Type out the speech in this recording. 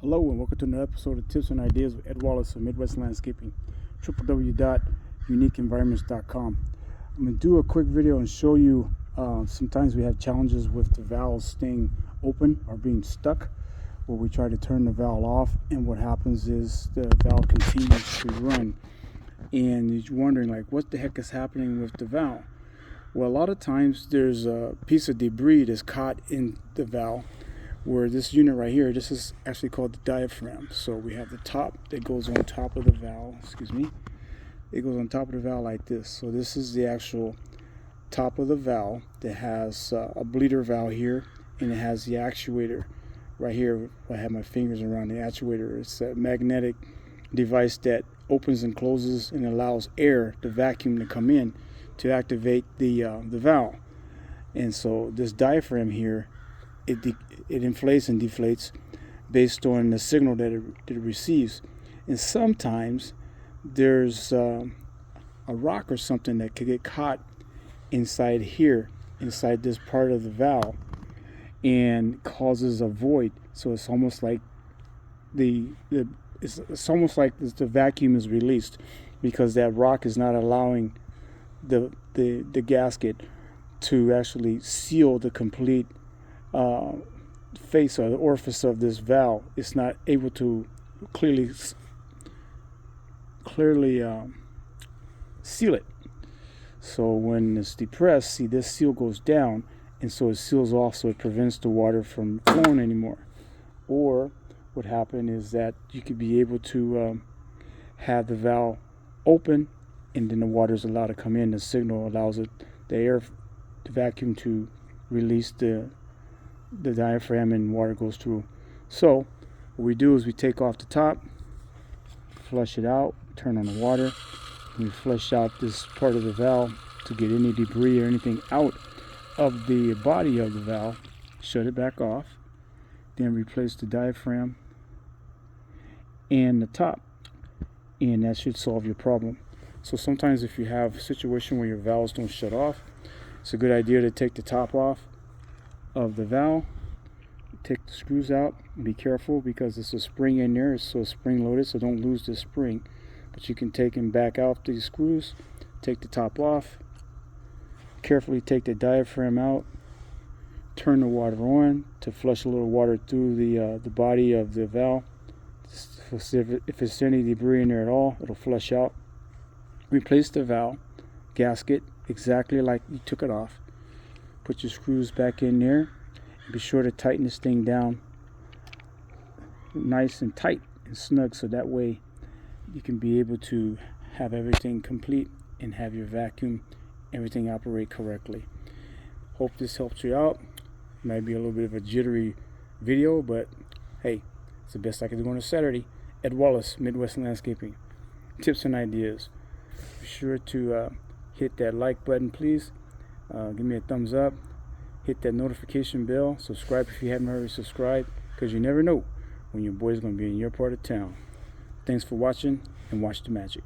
Hello and welcome to another episode of Tips and Ideas with Ed Wallace of Midwest Landscaping, www.uniqueenvironments.com. I'm going to do a quick video and show you sometimes we have challenges with the valves staying open or being stuck, where we try to turn the valve off and what happens is the valve continues to run, and you're wondering like what the heck is happening with the valve. Well, a lot of times there's a piece of debris that's caught in the valve, where this unit right here, this is actually called the diaphragm. So we have the top that goes on top of the valve, it goes on top of the valve like this. So this is the actual top of the valve that has a bleeder valve here, and it has the actuator right here. I have my fingers around the actuator. It's a magnetic device that opens and closes and allows air, the vacuum, to come in to activate the valve. And so this diaphragm here, it inflates and deflates based on the signal that it receives. And sometimes there's a rock or something that could get caught inside here, inside this part of the valve, and causes a void. So it's almost like it's almost like the vacuum is released, because that rock is not allowing the gasket to actually seal the complete face or the orifice of this valve. It's not able to clearly seal it. So when it's depressed, see, this seal goes down, and so it seals off, so it prevents the water from flowing anymore. Or what happened is that you could be able to have the valve open, and then the water is allowed to come in. The signal allows the vacuum to release the diaphragm, and water goes through. So what we do is we take off the top, flush it out, turn on the water, and we flush out this part of the valve to get any debris or anything out of the body of the valve. Shut it back off, then replace the diaphragm and the top, and that should solve your problem. So sometimes if you have a situation where your valves don't shut off, it's a good idea to take the top off of the valve, take the screws out, and be careful because there's a spring in there. It's so spring loaded, so don't lose the spring. But you can take and back out these screws, take the top off, carefully take the diaphragm out, turn the water on to flush a little water through the body of the valve. If there's any debris in there at all, it'll flush out. Replace the valve gasket exactly like you took it off. Put your screws back in there, and be sure to tighten this thing down nice and tight and snug, so that way you can be able to have everything complete and have your vacuum, everything operate correctly. Hope this helps you out. Might be a little bit of a jittery video, but hey, it's the best I can do on a Saturday. Ed Wallace, Midwest Landscaping. Tips and ideas. Be sure to hit that like button, please. Give me a thumbs up, hit that notification bell, subscribe if you haven't already subscribed, because you never know when your boy's going to be in your part of town. Thanks for watching, and watch the magic.